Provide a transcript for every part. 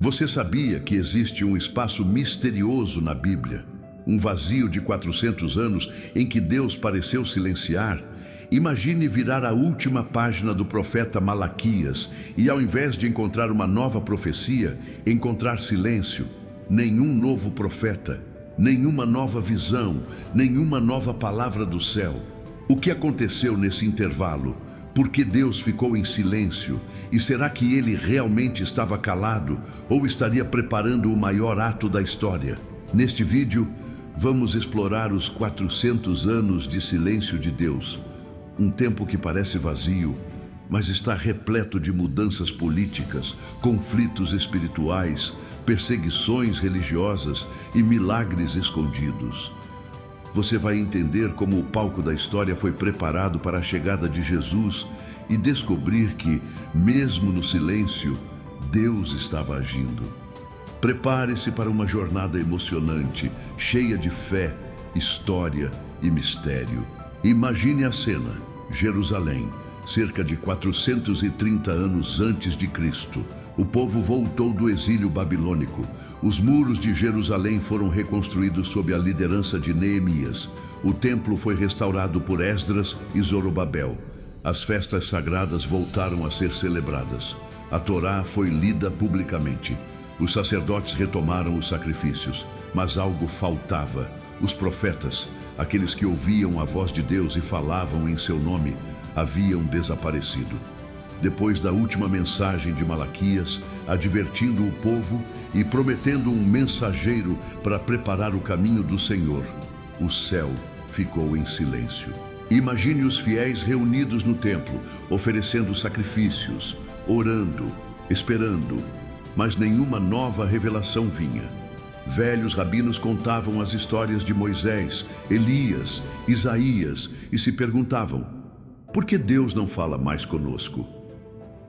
Você sabia que existe um espaço misterioso na Bíblia? Um vazio de 400 anos em que Deus pareceu silenciar? Imagine virar a última página do profeta Malaquias e, ao invés de encontrar uma nova profecia, encontrar silêncio. Nenhum novo profeta, nenhuma nova visão, nenhuma nova palavra do céu. O que aconteceu nesse intervalo? Por que Deus ficou em silêncio? E será que ele realmente estava calado ou estaria preparando o maior ato da história? Neste vídeo, vamos explorar os 400 anos de silêncio de Deus. Um tempo que parece vazio, mas está repleto de mudanças políticas, conflitos espirituais, perseguições religiosas e milagres escondidos. Você vai entender como o palco da história foi preparado para a chegada de Jesus e descobrir que, mesmo no silêncio, Deus estava agindo. Prepare-se para uma jornada emocionante, cheia de fé, história e mistério. Imagine a cena: Jerusalém, cerca de 430 anos antes de Cristo. O povo voltou do exílio babilônico. Os muros de Jerusalém foram reconstruídos sob a liderança de Neemias. O templo foi restaurado por Esdras e Zorobabel. As festas sagradas voltaram a ser celebradas. A Torá foi lida publicamente. Os sacerdotes retomaram os sacrifícios, mas algo faltava. Os profetas, aqueles que ouviam a voz de Deus e falavam em seu nome, haviam desaparecido. Depois da última mensagem de Malaquias, advertindo o povo e prometendo um mensageiro para preparar o caminho do Senhor, o céu ficou em silêncio. Imagine os fiéis reunidos no templo, oferecendo sacrifícios, orando, esperando, mas nenhuma nova revelação vinha. Velhos rabinos contavam as histórias de Moisés, Elias, Isaías e se perguntavam: por que Deus não fala mais conosco?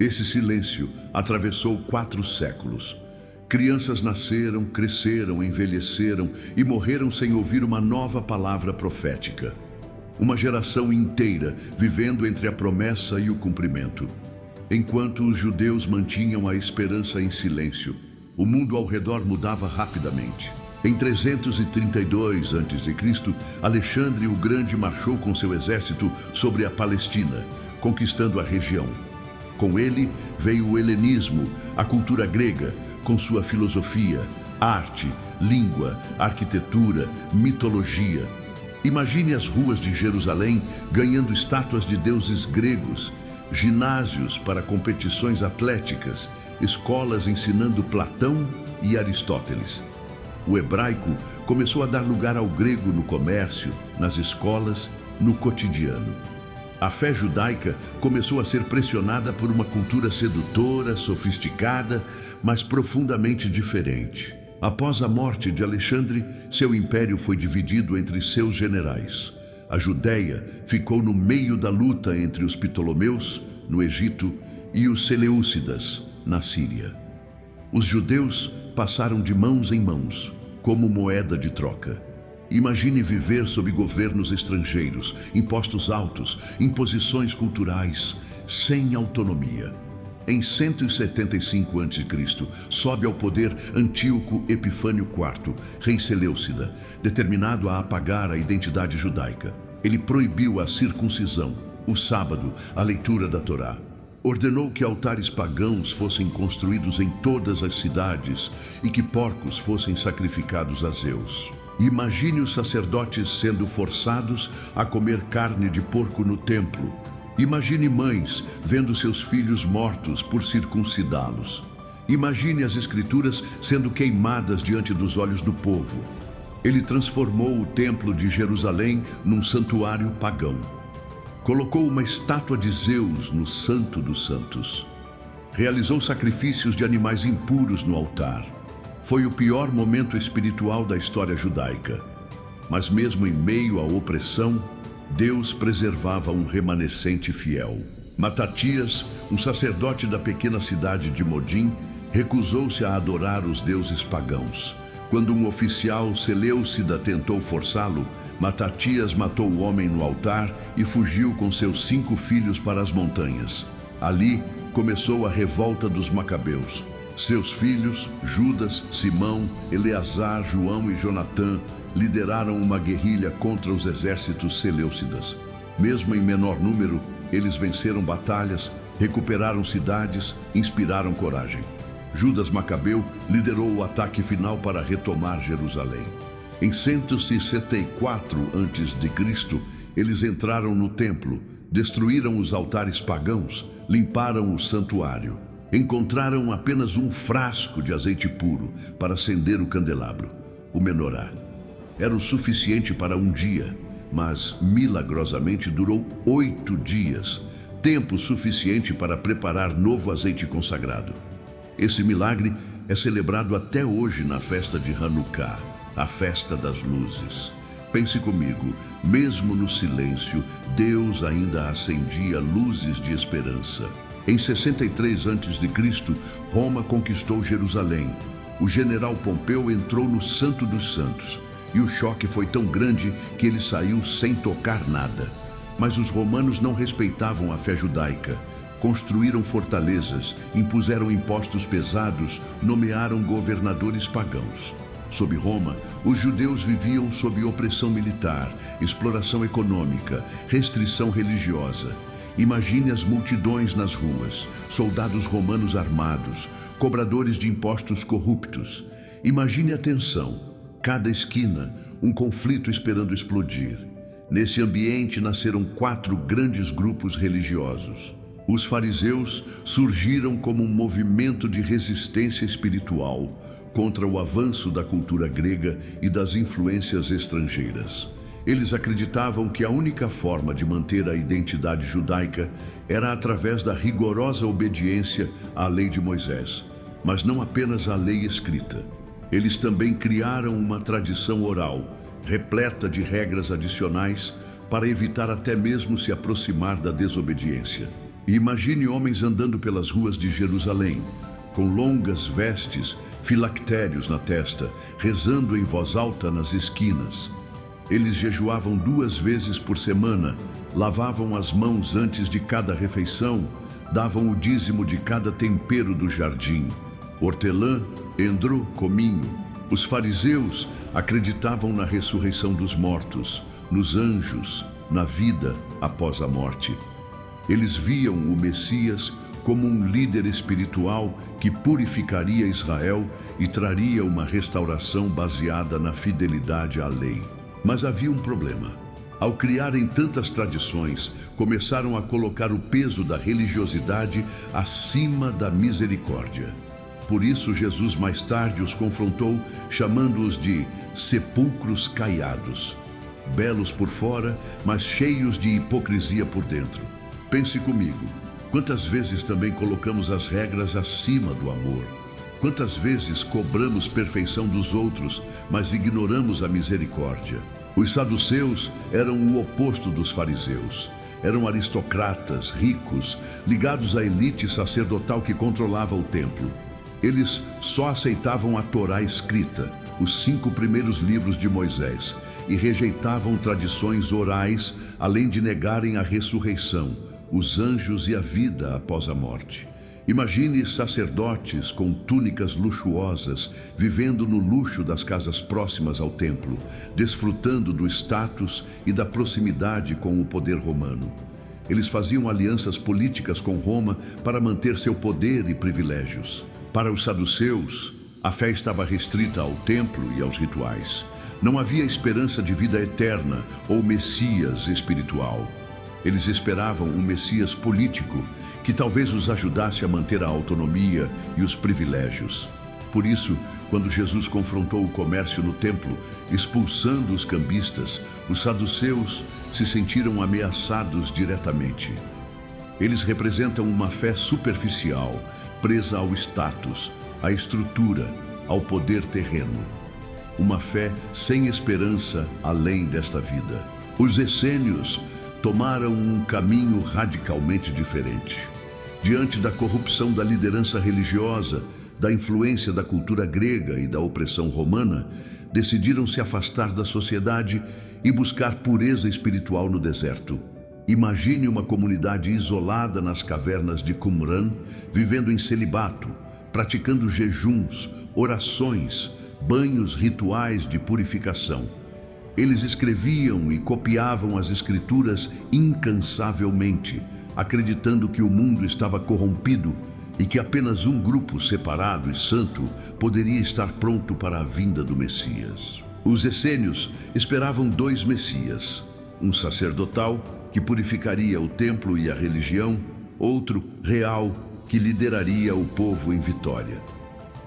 Esse silêncio atravessou 4 séculos. Crianças nasceram, cresceram, envelheceram e morreram sem ouvir uma nova palavra profética. Uma geração inteira vivendo entre a promessa e o cumprimento. Enquanto os judeus mantinham a esperança em silêncio, o mundo ao redor mudava rapidamente. Em 332 a.C., Alexandre o Grande marchou com seu exército sobre a Palestina, conquistando a região. Com ele veio o helenismo, a cultura grega, com sua filosofia, arte, língua, arquitetura, mitologia. Imagine as ruas de Jerusalém ganhando estátuas de deuses gregos, ginásios para competições atléticas, escolas ensinando Platão e Aristóteles. O hebraico começou a dar lugar ao grego no comércio, nas escolas, no cotidiano. A fé judaica começou a ser pressionada por uma cultura sedutora, sofisticada, mas profundamente diferente. Após a morte de Alexandre, seu império foi dividido entre seus generais. A Judéia ficou no meio da luta entre os Ptolomeus, no Egito, e os Seleucidas, na Síria. Os judeus passaram de mãos em mãos, como moeda de troca. Imagine viver sob governos estrangeiros, impostos altos, imposições culturais, sem autonomia. Em 175 a.C., sobe ao poder Antíoco Epifânio IV, rei Seleucida, determinado a apagar a identidade judaica. Ele proibiu a circuncisão, o sábado, a leitura da Torá. Ordenou que altares pagãos fossem construídos em todas as cidades e que porcos fossem sacrificados a Zeus. Imagine os sacerdotes sendo forçados a comer carne de porco no templo. Imagine mães vendo seus filhos mortos por circuncidá-los. Imagine as escrituras sendo queimadas diante dos olhos do povo. Ele transformou o templo de Jerusalém num santuário pagão. Colocou uma estátua de Zeus no Santo dos Santos. Realizou sacrifícios de animais impuros no altar. Foi o pior momento espiritual da história judaica. Mas mesmo em meio à opressão, Deus preservava um remanescente fiel. Matatias, um sacerdote da pequena cidade de Modim, recusou-se a adorar os deuses pagãos. Quando um oficial Seleucida tentou forçá-lo, Matatias matou o homem no altar e fugiu com seus 5 filhos para as montanhas. Ali começou a revolta dos Macabeus. Seus filhos, Judas, Simão, Eleazar, João e Jonatã, lideraram uma guerrilha contra os exércitos seleucidas. Mesmo em menor número, eles venceram batalhas, recuperaram cidades, inspiraram coragem. Judas Macabeu liderou o ataque final para retomar Jerusalém. Em 164 a.C., eles entraram no templo, destruíram os altares pagãos, limparam o santuário. Encontraram apenas um frasco de azeite puro para acender o candelabro, o menorá. Era o suficiente para um dia, mas milagrosamente durou 8 dias, tempo suficiente para preparar novo azeite consagrado. Esse milagre é celebrado até hoje na festa de Hanukkah, a festa das luzes. Pense comigo, mesmo no silêncio, Deus ainda acendia luzes de esperança. Em 63 a.C., Roma conquistou Jerusalém. O general Pompeu entrou no Santo dos Santos, e o choque foi tão grande que ele saiu sem tocar nada. Mas os romanos não respeitavam a fé judaica. Construíram fortalezas, impuseram impostos pesados, nomearam governadores pagãos. Sob Roma, os judeus viviam sob opressão militar, exploração econômica, restrição religiosa. Imagine as multidões nas ruas, soldados romanos armados, cobradores de impostos corruptos. Imagine a tensão, cada esquina, um conflito esperando explodir. Nesse ambiente nasceram 4 grandes grupos religiosos. Os fariseus surgiram como um movimento de resistência espiritual contra o avanço da cultura grega e das influências estrangeiras. Eles acreditavam que a única forma de manter a identidade judaica era através da rigorosa obediência à lei de Moisés, mas não apenas à lei escrita. Eles também criaram uma tradição oral, repleta de regras adicionais, para evitar até mesmo se aproximar da desobediência. E imagine homens andando pelas ruas de Jerusalém, com longas vestes, filactérios na testa, rezando em voz alta nas esquinas. Eles jejuavam 2 vezes por semana, lavavam as mãos antes de cada refeição, davam o dízimo de cada tempero do jardim: hortelã, endro, cominho. Os fariseus acreditavam na ressurreição dos mortos, nos anjos, na vida após a morte. Eles viam o Messias como um líder espiritual que purificaria Israel e traria uma restauração baseada na fidelidade à lei. Mas havia um problema. Ao criarem tantas tradições, começaram a colocar o peso da religiosidade acima da misericórdia. Por isso, Jesus mais tarde os confrontou, chamando-os de sepulcros caiados, belos por fora, mas cheios de hipocrisia por dentro. Pense comigo, quantas vezes também colocamos as regras acima do amor? Quantas vezes cobramos perfeição dos outros, mas ignoramos a misericórdia? Os saduceus eram o oposto dos fariseus. Eram aristocratas, ricos, ligados à elite sacerdotal que controlava o templo. Eles só aceitavam a Torá escrita, os 5 primeiros livros de Moisés, e rejeitavam tradições orais, além de negarem a ressurreição, os anjos e a vida após a morte. Imagine sacerdotes com túnicas luxuosas, vivendo no luxo das casas próximas ao templo, desfrutando do status e da proximidade com o poder romano. Eles faziam alianças políticas com Roma para manter seu poder e privilégios. Para os saduceus, a fé estava restrita ao templo e aos rituais. Não havia esperança de vida eterna ou Messias espiritual. Eles esperavam um Messias político que talvez os ajudasse a manter a autonomia e os privilégios. Por isso, quando Jesus confrontou o comércio no templo, expulsando os cambistas, os saduceus se sentiram ameaçados diretamente. Eles representam uma fé superficial, presa ao status, à estrutura, ao poder terreno. Uma fé sem esperança além desta vida. Os essênios tomaram um caminho radicalmente diferente. Diante da corrupção da liderança religiosa, da influência da cultura grega e da opressão romana, decidiram se afastar da sociedade e buscar pureza espiritual no deserto. Imagine uma comunidade isolada nas cavernas de Qumran, vivendo em celibato, praticando jejuns, orações, banhos rituais de purificação. Eles escreviam e copiavam as Escrituras incansavelmente, acreditando que o mundo estava corrompido e que apenas um grupo separado e santo poderia estar pronto para a vinda do Messias. Os essênios esperavam dois Messias, um sacerdotal, que purificaria o templo e a religião, outro real, que lideraria o povo em vitória.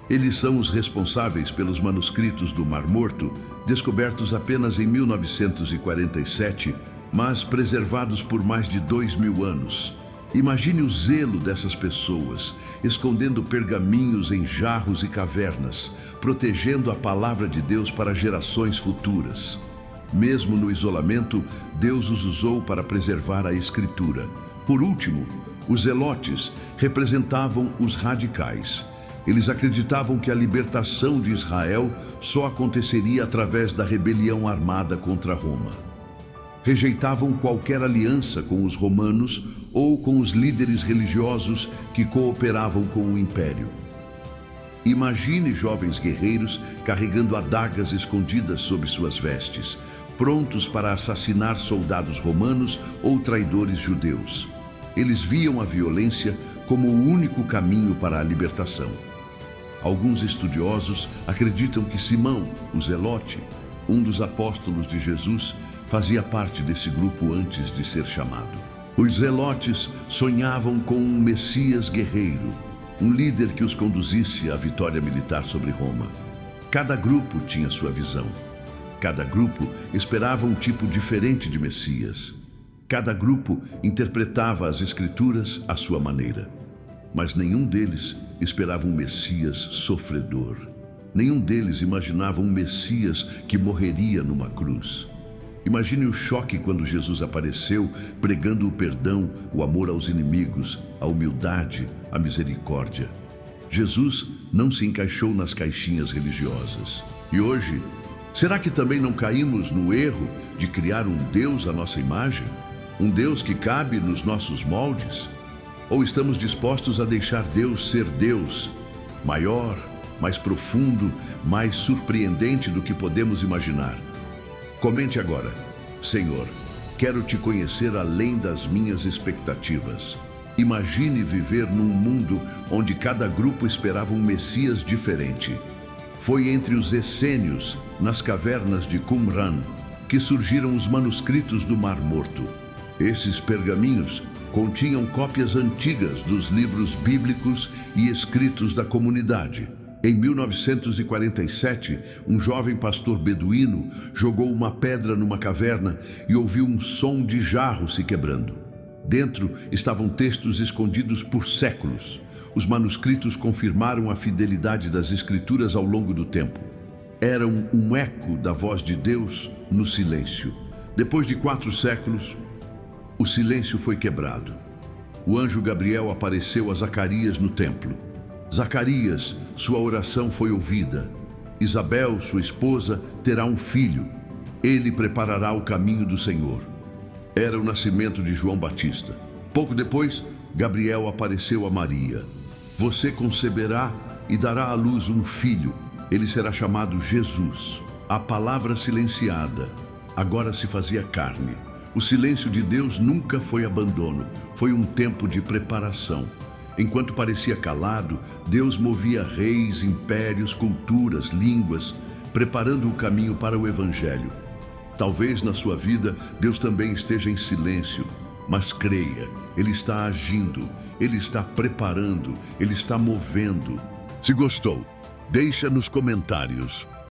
Eles são os responsáveis pelos manuscritos do Mar Morto, descobertos apenas em 1947, mas preservados por mais de 2000 anos. Imagine o zelo dessas pessoas, escondendo pergaminhos em jarros e cavernas, protegendo a palavra de Deus para gerações futuras. Mesmo no isolamento, Deus os usou para preservar a Escritura. Por último, os zelotes representavam os radicais. Eles acreditavam que a libertação de Israel só aconteceria através da rebelião armada contra Roma. Rejeitavam qualquer aliança com os romanos ou com os líderes religiosos que cooperavam com o império. Imagine jovens guerreiros carregando adagas escondidas sob suas vestes, prontos para assassinar soldados romanos ou traidores judeus. Eles viam a violência como o único caminho para a libertação. Alguns estudiosos acreditam que Simão, o Zelote, um dos apóstolos de Jesus, fazia parte desse grupo antes de ser chamado. Os zelotes sonhavam com um Messias guerreiro, um líder que os conduzisse à vitória militar sobre Roma. Cada grupo tinha sua visão. Cada grupo esperava um tipo diferente de Messias. Cada grupo interpretava as Escrituras à sua maneira. Mas nenhum deles esperava um Messias sofredor. Nenhum deles imaginava um Messias que morreria numa cruz. Imagine o choque quando Jesus apareceu, pregando o perdão, o amor aos inimigos, a humildade, a misericórdia. Jesus não se encaixou nas caixinhas religiosas. E hoje, será que também não caímos no erro de criar um Deus à nossa imagem? Um Deus que cabe nos nossos moldes? Ou estamos dispostos a deixar Deus ser Deus, maior, mais profundo, mais surpreendente do que podemos imaginar? Comente agora: Senhor, quero te conhecer além das minhas expectativas. Imagine viver num mundo onde cada grupo esperava um Messias diferente. Foi entre os essênios, nas cavernas de Qumran, que surgiram os manuscritos do Mar Morto. Esses pergaminhos continham cópias antigas dos livros bíblicos e escritos da comunidade. Em 1947, um jovem pastor beduíno jogou uma pedra numa caverna e ouviu um som de jarro se quebrando. Dentro estavam textos escondidos por séculos. Os manuscritos confirmaram a fidelidade das Escrituras ao longo do tempo. Eram um eco da voz de Deus no silêncio. Depois de 4 séculos, o silêncio foi quebrado. O anjo Gabriel apareceu a Zacarias no templo. Zacarias, sua oração foi ouvida. Isabel, sua esposa, terá um filho. Ele preparará o caminho do Senhor. Era o nascimento de João Batista. Pouco depois, Gabriel apareceu a Maria. Você conceberá e dará à luz um filho. Ele será chamado Jesus. A palavra silenciada agora se fazia carne. O silêncio de Deus nunca foi abandono, foi um tempo de preparação. Enquanto parecia calado, Deus movia reis, impérios, culturas, línguas, preparando o caminho para o Evangelho. Talvez na sua vida Deus também esteja em silêncio, mas creia, Ele está agindo, Ele está preparando, Ele está movendo. Se gostou, deixa nos comentários.